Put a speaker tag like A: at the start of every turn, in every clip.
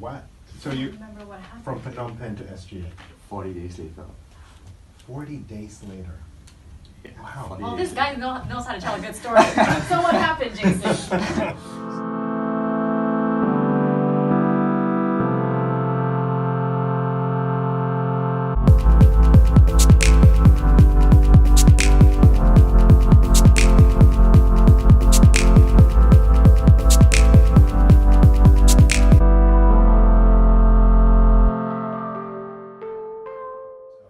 A: What?
B: So
A: I
B: you
A: remember what happened.
B: from Phnom Penh to SGA.
C: 40 days later.
B: 40 days later.
C: Yeah,
B: Wow.
C: 40
A: Well,
C: days
A: this guy
C: later.
A: knows how to tell a good story. So what happened, Jason?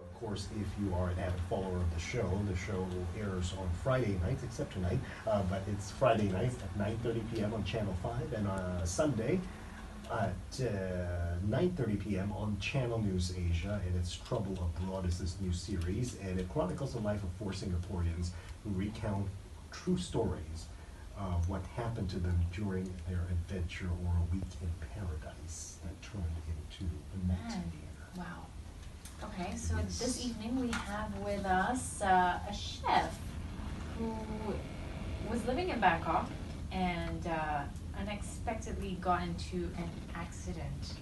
B: Of course, if you are an avid follower of the show airs on Friday nights, except tonight, but it's Friday nights at 9:30 p.m. on Channel 5, and Sunday at 9:30 p.m. on Channel News Asia, and it's Trouble Abroad is this new series, and it chronicles the life of four Singaporeans who recount true stories of what happened to them during their adventure or a week in paradise that turned into a nightmare.
A: Wow. Okay, so this evening we have with us a chef who was living in Bangkok and unexpectedly got into an accident.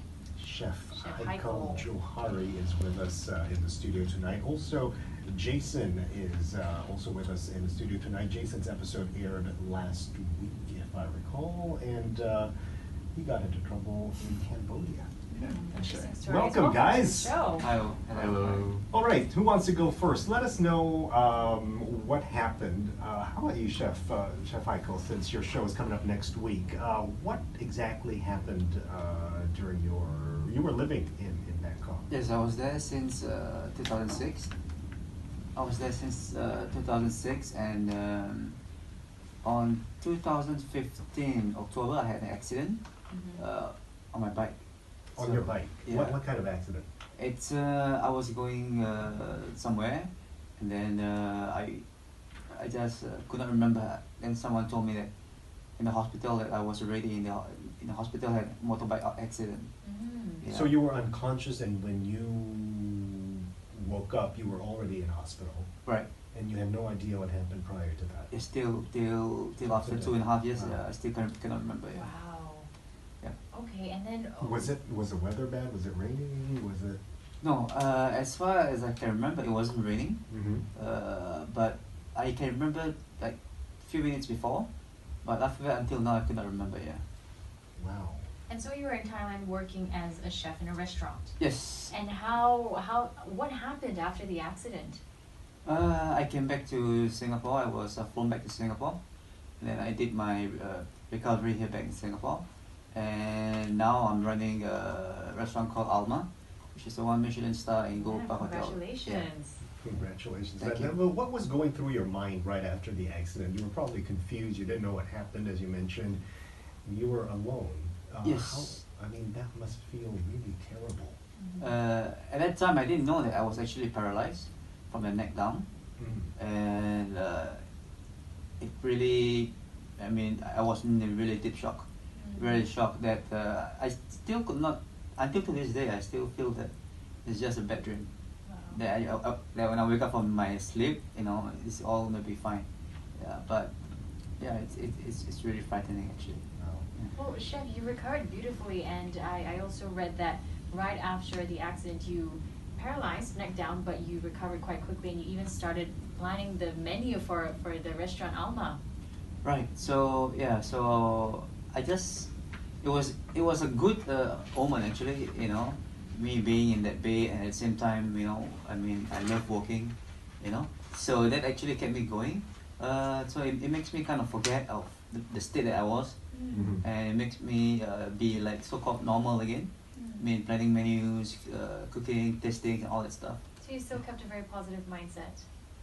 B: Chef
A: Heiko
B: Johari is with us in the studio tonight. Also, Jason is also with us in the studio tonight. Jason's episode aired last week, if I recall, and he got into trouble in Cambodia.
A: Interesting story.
B: Welcome,
A: to
B: guys.
A: the show.
C: Hello. Hello.
B: All right, who wants to go first? Let us know what happened. How about you, Chef Heiko, since your show is coming up next week? What exactly happened during you were living in Bangkok?
D: Yes, I was there since 2006. I was there since 2006, and on 2015 October, I had an accident on my bike.
B: On
D: So,
B: your bike?
D: Yeah.
B: What kind of accident?
D: It's I was going somewhere, and then I just could not remember. Then someone told me that in the hospital that I was already in the hospital, had motorbike accident. Yeah.
B: So you were unconscious, and when you woke up, you were already in hospital,
D: Right.
B: and you had no idea what happened prior to that.
D: It's till after 2.5 years,
B: Wow.
D: I still cannot remember. Yeah.
A: Wow.
D: Yeah.
A: Okay, and then
B: Was the weather bad? Was it raining? Was it?
D: No, as far as I can remember, it wasn't raining. But I can remember like few minutes before, but after that until now I could not remember. Yeah.
B: Wow.
A: And so you were in Thailand working as a chef in a restaurant.
D: Yes.
A: And what happened after the accident?
D: I came back to Singapore. I was flown back to Singapore, and then I did my recovery here back in Singapore. And now I'm running a restaurant called Alma, which is the one Michelin star in Gold
A: Yeah,
D: Park Hotel.
A: congratulations.
B: Congratulations.
D: Thank
B: That-
D: you.
B: What was going through your mind right after the accident? You were probably confused. You didn't know what happened, as you mentioned. You were alone.
D: Yes.
B: I mean, that must feel really terrible.
D: At that time, I didn't know that I was actually paralyzed from the neck down,
B: Mm.
D: and it really, I mean, I was in a really deep shock. Very shocked that I still could not, until to this day, I still feel that it's just a bad dream.
A: Wow.
D: That when I wake up from my sleep, it's all gonna be fine. Yeah, but yeah, it's really frightening actually.
B: Wow.
A: Well, Chef, you recovered beautifully, and I also read that right after the accident you paralyzed, neck down, but you recovered quite quickly, and you even started planning the menu for the restaurant Alma.
D: Right. So yeah. So it was a good omen actually. Me being in that bay, and at the same time, I mean, I love walking. So that actually kept me going. So it makes me kind of forget of the state that I was,
B: Mhm.
D: and it makes me be like so-called normal again. I mean, planning menus, cooking, tasting, and all that stuff.
A: So you still kept a very positive mindset.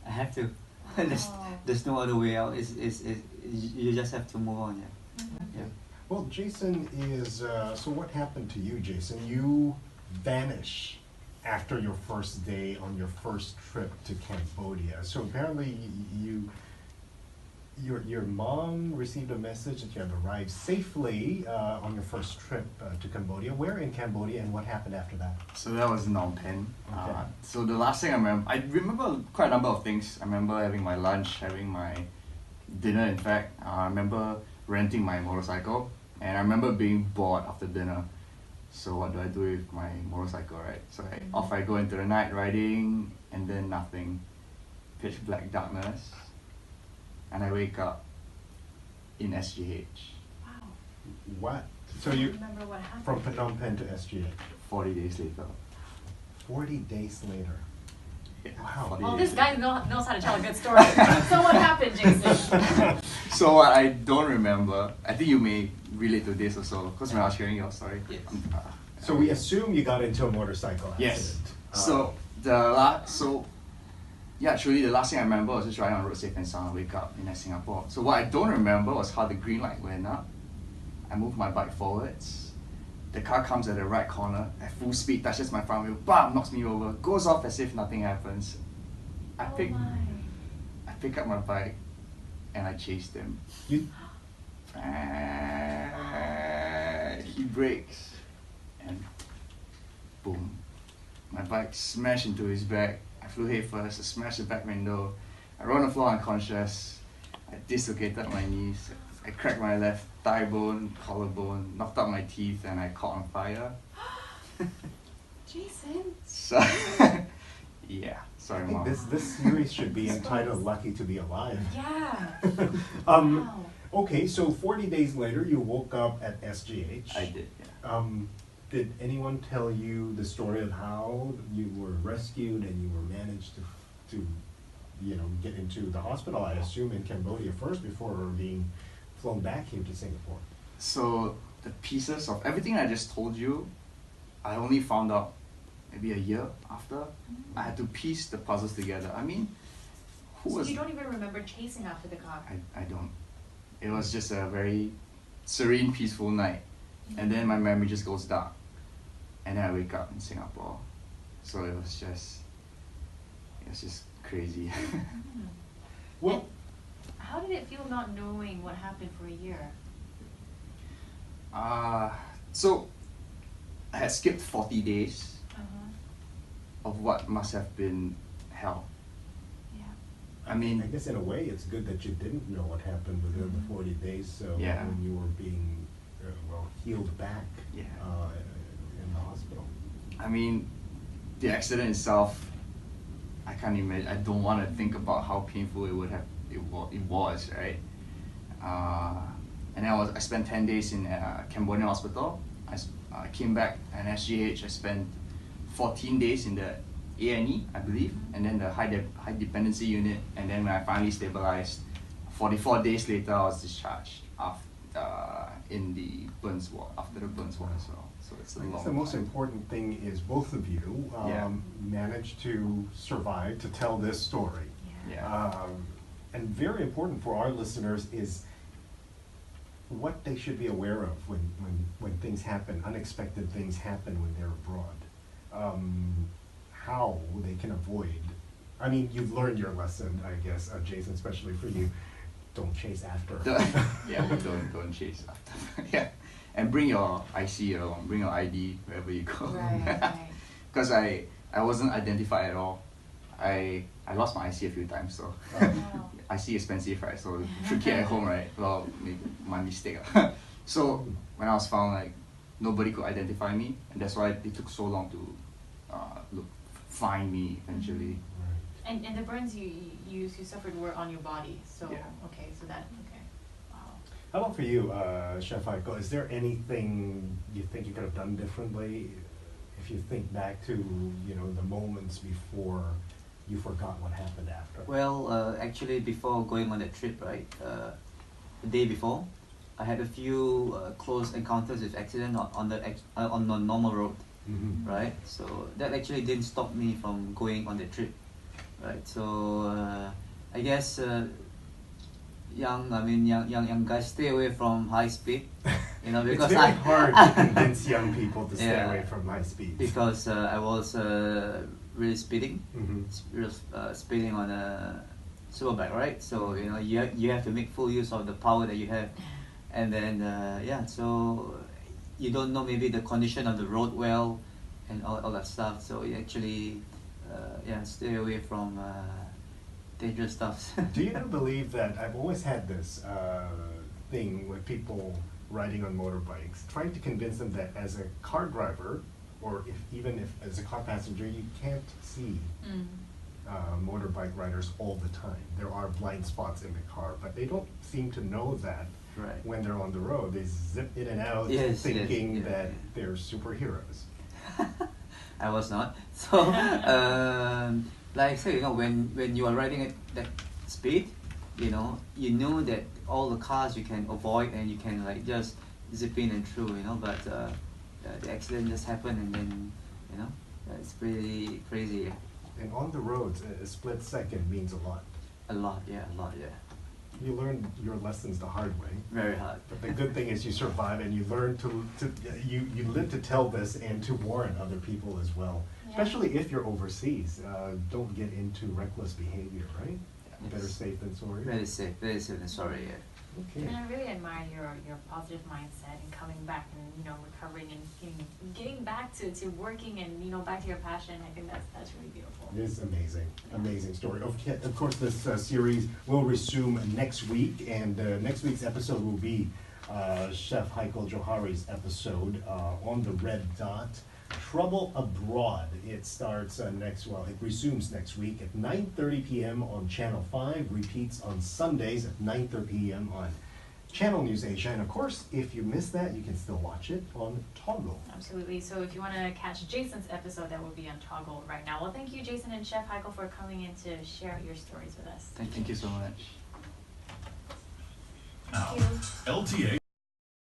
D: I have to.
A: Oh.
D: There's no other way out. You just have to move on. Yeah. Yeah.
B: Well, Jason is, so what happened to you, Jason? You vanish after your first day on your first trip to Cambodia. So apparently your mom received a message that you have arrived safely on your first trip to Cambodia. Where in Cambodia, and what happened after that?
C: So that was in Phnom Penh.
B: Okay.
C: So the last thing I remember quite a number of things. I remember having my lunch, having my dinner. In fact, I remember renting my motorcycle, and I remember being bored after dinner. So what do I do with my motorcycle, right? So off I go into the night riding, and then nothing. Pitch black darkness. And I wake up in SGH.
A: Wow.
B: What? So
A: I
B: you,
A: don't remember what happened.
B: from Phnom Penh to SGH,
C: 40 days later.
B: 40 days later.
C: Yeah,
B: Wow.
C: 40
A: Well,
C: days
A: this guy
C: later.
A: knows how to tell a good story. So what happened, Jason?
C: So what I don't remember, I think you may relate to this also, because when I was hearing your story.
D: Yes.
B: So we assume you got into a motorcycle accident.
C: Yes. So actually the last thing I remember was just riding on road safe and sound and wake up in Singapore. So what I don't remember was how the green light went up. I moved my bike forwards. The car comes at the right corner at full speed, touches my front wheel, bam, knocks me over, goes off as if nothing happens. I pick up my bike and I chased him.
B: You,
C: He brakes and boom. My bike smashed into his back. I flew head first, I smashed the back window. I rolled on the floor unconscious. I dislocated my knees. I cracked my left thigh bone, collarbone, knocked out my teeth, and I caught on fire.
A: Jason.
C: So, yeah, sorry,
B: I think
C: mom.
B: this series should be entitled "Lucky to Be Alive."
A: Yeah.
B: Wow. Okay, so 40 days later, you woke up at SGH.
C: I did, yeah.
B: Did anyone tell you the story of how you were rescued and you were managed to get into the hospital? I assume in Cambodia first before being flown back here to Singapore.
C: So the pieces of everything I just told you, I only found out maybe a year after. I had to piece the puzzles together. I mean, who
A: So
C: was...
A: you don't even remember chasing after the car?
C: I don't. It was just a very serene, peaceful night. And then my memory just goes dark. And then I wake up in Singapore. So it was just crazy.
B: Well,
A: How did it feel not knowing what happened for a year?
C: So I had skipped 40 days of what must have been hell.
A: Yeah.
C: I mean,
B: I guess in a way it's good that you didn't know what happened within the 40 days, so
C: Yeah.
B: when you were being healed back
C: Yeah.
B: in the hospital.
C: I mean, the accident itself, I can't imagine. I don't want to think about how painful it would have. It was, right? And I spent 10 days in Cambodian hospital. I came back and SGH. I spent 14 days in the A&E, I believe, and then the high dependency unit. And then when I finally stabilized, 44 days later, I was discharged in the burns ward, after the burns ward as well. So it's a
B: I
C: long
B: guess the most
C: time.
B: important thing is both of you managed to survive to tell this story.
C: Yeah.
B: And very important for our listeners is what they should be aware of when things happen, unexpected things happen when they're abroad. How they can avoid. I mean, you've learned your lesson, I guess, Jason, especially for you. Don't chase after.
C: Yeah, don't chase after. Yeah, and bring your IC along, bring your ID wherever you go.
A: Right.
C: Because I wasn't identified at all. I lost my IC a few times, so
A: Wow.
C: IC expensive, right? So should keep at home, right? Well, my mistake. So when I was found, like nobody could identify me, and that's why it took so long to find me eventually.
A: And the burns you suffered were on your body, so
C: Yeah.
A: okay, wow.
B: How about for you, Chef Aiko? Is there anything you think you could have done differently if you think back to the moments before you forgot what happened after?
D: Well, actually, before going on that trip, right, the day before, I had a few close encounters with accident on the normal road, right? So that actually didn't stop me from going on the trip, right? So I guess young guys, stay away from high speed, because
B: it's very hard to convince young people to stay away from high speeds.
D: Because I was really speeding, speeding on a superbike, right? So you have to make full use of the power that you have, and then so you don't know maybe the condition of the road well, and all that stuff. So you actually stay away from dangerous stuff.
B: Do you believe that I've always had this thing with people riding on motorbikes, trying to convince them that as a car driver, or even if as a car passenger, you can't see motorbike riders all the time. There are blind spots in the car, but they don't seem to know that
D: Right.
B: when they're on the road. They zip in and out
D: Yes,
B: thinking
D: yes, yeah,
B: that
D: yeah.
B: they're superheroes.
D: I was not. So, like I said, you know, when you are riding at that speed, you know that all the cars you can avoid and you can like just zip in and through, you know. But the accident just happened, and then it's pretty crazy. Yeah.
B: And on the roads, a split second means a lot.
D: A lot, yeah.
B: You learn your lessons the hard way.
D: Very hard.
B: But the good thing is you survive and you learn you live to tell this and to warn other people as well.
A: Yeah.
B: Especially if you're overseas. Don't get into reckless behavior, right?
D: Yes.
B: Better safe than sorry.
D: Very safe and sorry. Yeah.
B: Okay.
A: And I really admire your positive mindset and coming back and recovering and getting back to working and back to your passion. I think that's really beautiful.
B: It is amazing, amazing story. Of course, this series will resume next week, and next week's episode will be Chef Heiko Johari's episode on the red dot, Trouble Abroad. It starts it resumes next week at 9:30 p.m. on Channel 5, repeats on Sundays at 9:30 p.m. on Channel News Asia. And of course, if you miss that, you can still watch it on Toggle.
A: Absolutely. So if you want to catch Jason's episode, that will be on Toggle right now. Well, thank you, Jason and Chef Heiko, for coming in to share your stories with us.
C: Thank you so much.
A: Thank you.
E: LTA